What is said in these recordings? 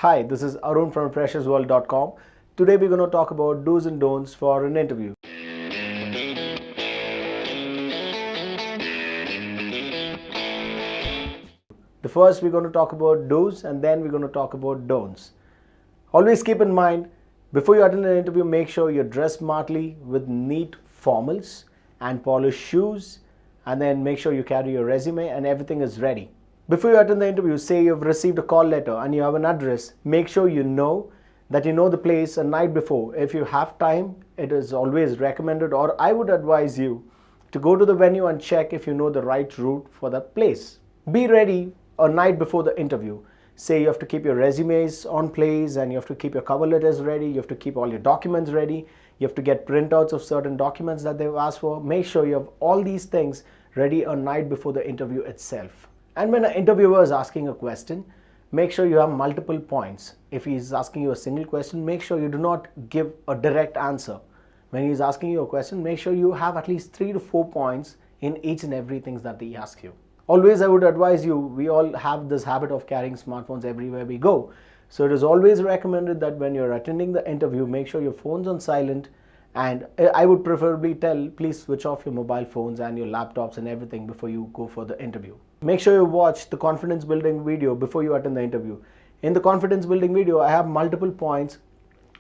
Hi, this is Arun from freshersworld.com. Today we're going to talk about do's and don'ts for an interview. The first we're going to talk about do's and then we're going to talk about don'ts. Always keep in mind, before you attend an interview, make sure you're dressed smartly with neat formals and polished shoes, and then make sure you carry your resume and everything is ready. Before you attend the interview, say you've received a call letter and you have an address, make sure you know the place a night before. If you have time, it is always recommended, or I would advise you to go to the venue and check if you know the right route for that place. Be ready a night before the interview. Say you have to keep your resumes on place and you have to keep your cover letters ready, you have to keep all your documents ready, you have to get printouts of certain documents that they've asked for. Make sure you have all these things ready a night before the interview itself. And when an interviewer is asking a question, make sure you have multiple points. If he's asking you a single question, make sure you do not give a direct answer. When he's asking you a question, make sure you have at least 3 to 4 points in each and everything that they ask you. Always I would advise you, we all have this habit of carrying smartphones everywhere we go. So it is always recommended that when you're attending the interview, make sure your phone's on silent, and I would preferably tell, please switch off your mobile phones and your laptops and everything before you go for the interview. Make sure you watch the confidence building video before you attend the interview. In the confidence building video, I have multiple points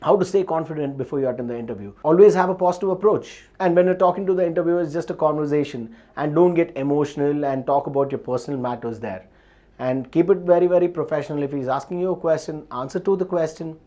how to stay confident before you attend the interview. Always have a positive approach. And when you're talking to the interviewer, it's just a conversation, and don't get emotional and talk about your personal matters there. And keep it very, very professional. If he's asking you a question, answer to the question.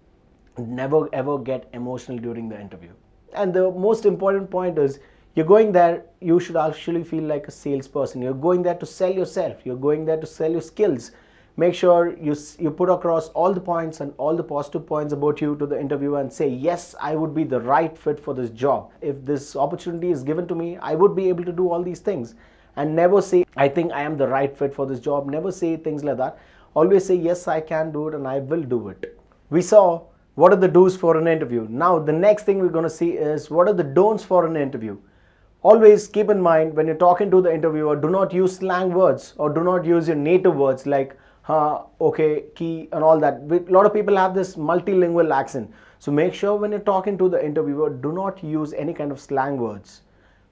Never ever get emotional during the interview. And the most important point is, you're going there, you should actually feel like a salesperson. You're going there to sell yourself. You're going there to sell your skills. Make sure you put across all the points and all the positive points about you to the interviewer and say, yes, I would be the right fit for this job. If this opportunity is given to me, I would be able to do all these things. And never say, I think I am the right fit for this job. Never say things like that. Always say, yes, I can do it and I will do it. We saw what are the do's for an interview. Now, the next thing we're going to see is what are the don'ts for an interview. Always keep in mind, when you're talking to the interviewer, do not use slang words or do not use your native words like okay, key and all that. A lot of people have this multilingual accent. So make sure when you're talking to the interviewer, do not use any kind of slang words.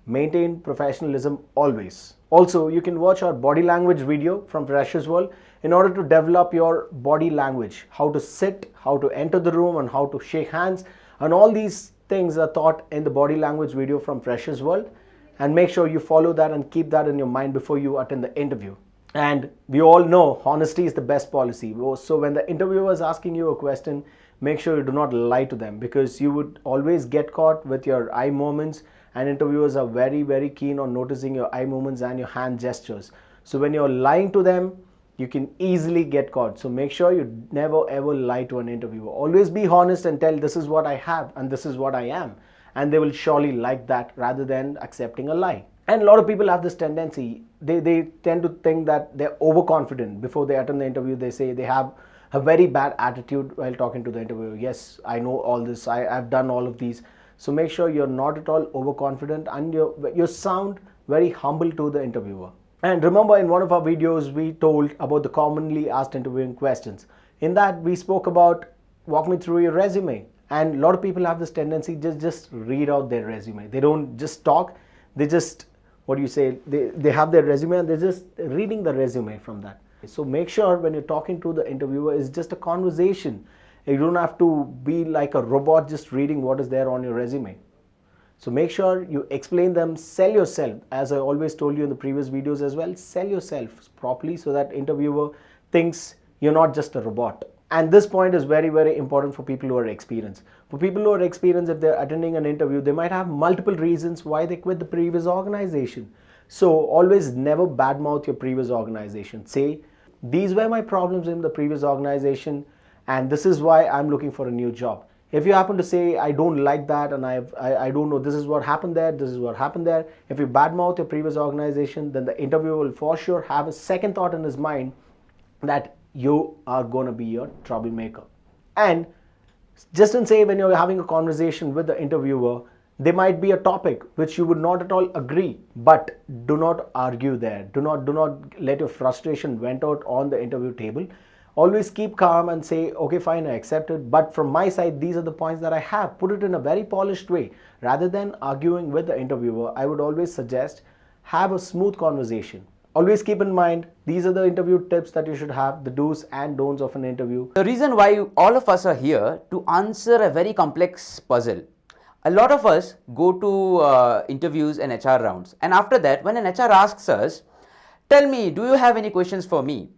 Maintain professionalism always. Also, you can watch our body language video from Freshers World in order to develop your body language. How to sit, how to enter the room, and how to shake hands. And all these things are taught in the body language video from Freshers World. And make sure you follow that and keep that in your mind before you attend the interview. And we all know honesty is the best policy. So when the interviewer is asking you a question, make sure you do not lie to them, because you would always get caught with your eye movements, and interviewers are very, very keen on noticing your eye movements and your hand gestures. So when you're lying to them, you can easily get caught. So make sure you never ever lie to an interviewer. Always be honest and tell, this is what I have and this is what I am. And they will surely like that rather than accepting a lie. And a lot of people have this tendency, they tend to think that they're overconfident. Before they attend the interview, they say they have a very bad attitude while talking to the interviewer. Yes, I know all this, I've done all of these. So make sure you're not at all overconfident and you sound very humble to the interviewer. And remember, in one of our videos, we told about the commonly asked interviewing questions. In that, we spoke about, walk me through your resume. And a lot of people have this tendency, just read out their resume. They don't just talk, they just, they have their resume and they're just reading the resume from that. So make sure when you're talking to the interviewer, it's just a conversation. You don't have to be like a robot just reading what is there on your resume. So make sure you explain them, sell yourself. As I always told you in the previous videos as well, sell yourself properly so that interviewer thinks you're not just a robot. And this point is very, very important for people who are experienced. For people who are experienced, if they're attending an interview, they might have multiple reasons why they quit the previous organization. So always never badmouth your previous organization. Say, these were my problems in the previous organization and this is why I'm looking for a new job. If you happen to say, I don't like that and I don't know, this is what happened there, this is what happened there. If you badmouth your previous organization, then the interviewer will for sure have a second thought in his mind that you are going to be a troublemaker. And just in say, when you're having a conversation with the interviewer, there might be a topic which you would not at all agree, but do not argue there. Do not let your frustration vent out on the interview table. Always keep calm and say, okay, fine, I accept it, but from my side, these are the points that I have. Put it in a very polished way. Rather than arguing with the interviewer, I would always suggest have a smooth conversation. Always keep in mind, these are the interview tips that you should have, the do's and don'ts of an interview. The reason why all of us are here to answer a very complex puzzle. A lot of us go to interviews and HR rounds, and after that, when an HR asks us, tell me, do you have any questions for me?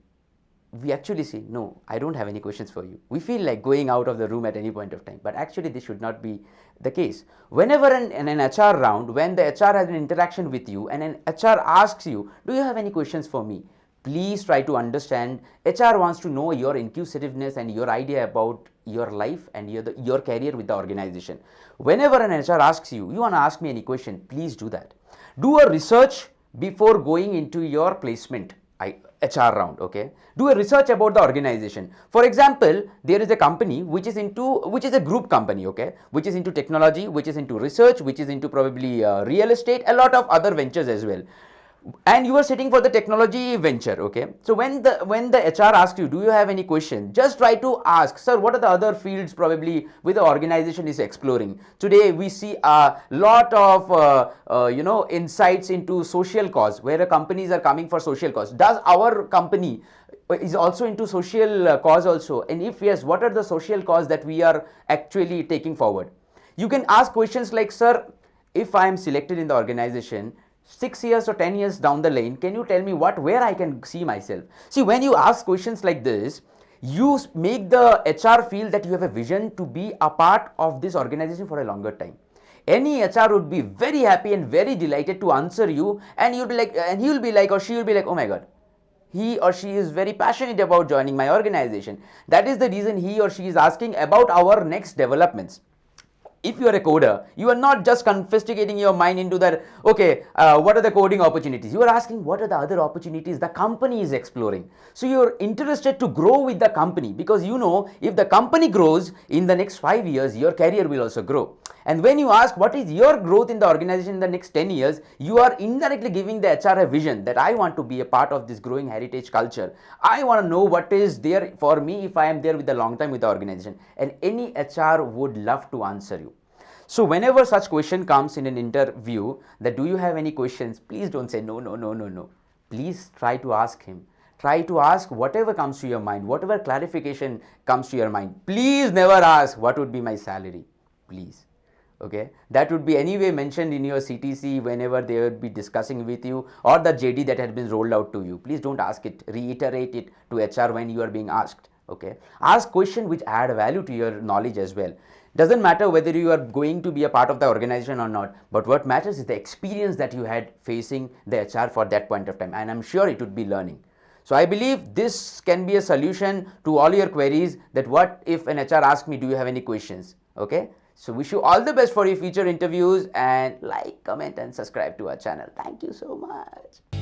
We actually say, no, I don't have any questions for you. We feel like going out of the room at any point of time, but actually this should not be the case. Whenever in an HR round, when the HR has an interaction with you and an HR asks you, do you have any questions for me? Please try to understand, HR wants to know your inquisitiveness and your idea about your life and your career with the organization. Whenever an HR asks you, you want to ask me any question, please do that. Do a research before going into your placement HR round, okay? Do a research about the organization. For example, there is a company which is a group company, okay? Which is into technology, which is into research, which is into probably real estate, a lot of other ventures as well. And you are sitting for the technology venture, okay? So when the HR asks you, do you have any question? Just try to ask, sir, what are the other fields probably with the organization is exploring? Today we see a lot of insights into social cause, where companies are coming for social cause. Does our company is also into social cause also? And if yes, what are the social cause that we are actually taking forward? You can ask questions like, sir, if I am selected in the organization, 6 years or 10 years down the lane, can you tell me where I can see myself? See, when you ask questions like this, you make the HR feel that you have a vision to be a part of this organization for a longer time. Any HR would be very happy and very delighted to answer you, and you'll be like, and he will be like, or she will be like, oh my God, he or she is very passionate about joining my organization. That is the reason he or she is asking about our next developments. If you are a coder, you are not just investigating your mind into that, okay, what are the coding opportunities? You are asking what are the other opportunities the company is exploring. So you are interested to grow with the company, because you know if the company grows in the next 5 years, your career will also grow. And when you ask what is your growth in the organization in the next 10 years, you are indirectly giving the HR a vision that I want to be a part of this growing heritage culture. I want to know what is there for me if I am there with a long time with the organization. And any HR would love to answer you. So whenever such question comes in an interview that do you have any questions, please don't say no, no, no, no, no. Please try to ask him. Try to ask whatever comes to your mind, whatever clarification comes to your mind. Please never ask what would be my salary. Please. Okay, that would be anyway mentioned in your CTC whenever they would be discussing with you, or the JD that had been rolled out to you. Please don't ask it, reiterate it to HR when you are being asked. Okay, ask questions which add value to your knowledge as well. Doesn't matter whether you are going to be a part of the organization or not, but what matters is the experience that you had facing the HR for that point of time, and I'm sure it would be learning. So I believe this can be a solution to all your queries, that what if an HR asks me, do you have any questions? Okay. So wish you all the best for your future interviews, and like, comment and subscribe to our channel. Thank you so much.